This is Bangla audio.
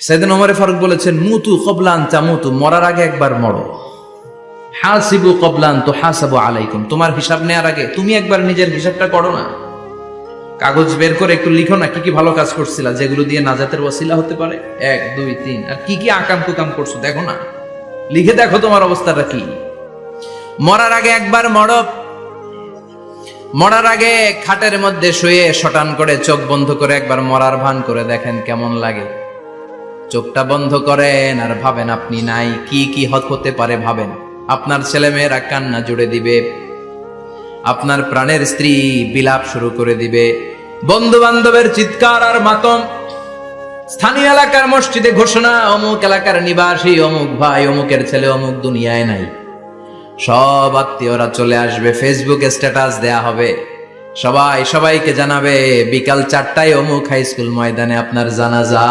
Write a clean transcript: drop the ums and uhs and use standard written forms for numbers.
সাইয়েদনা ওমর ফারুক বলেছেন, মুতু ক্বাবলা আন তামুতু, মরার আগে একবার মরো। হাসিবু ক্বাবলা আন তুহাসাবু আলাইকুম, তোমার হিসাব নেওয়ার আগে তুমি একবার নিজের হিসাবটা করো না। কাগজ বের করে একটু লিখো না, কি কি ভালো কাজ করছিলা, যেগুলো দিয়ে নাজাতের ওয়াসিলা হতে পারে, 1 2 3, আর কি কি আকাম কুকাম করছো দেখো না, লিখে দেখো তোমার অবস্থাটা কি। মরার আগে একবার মরো। মরার আগে খাটের মধ্যে শুয়ে শটান করে চোখ বন্ধ করে একবার মরার ভান করে দেখেন কেমন লাগে। চোখটা বন্ধ করেন আর ভাবেন আপনি নাই, কি কি হতে পারে ভাবেন। আপনার ছেলে মেয়েরা কান্না জুড়ে দিবে, আপনার প্রাণের স্ত্রী বিলাপ শুরু করে দিবে, বন্ধু বান্ধবের চিৎকার আর মাতম, স্থানীয় এলাকার মসজিদে ঘোষণা, অমুক এলাকার নিবাসী অমুক ভাই অমুকের ছেলে অমুক দুনিয়ায় নাই। সব আত্মীয়রা চলে আসবে, ফেসবুকে স্ট্যাটাস দেয়া হবে, সবাই সবাইকে জানাবে বিকাল 4টায় অমুক হাই স্কুল ময়দানে আপনার জানাজা।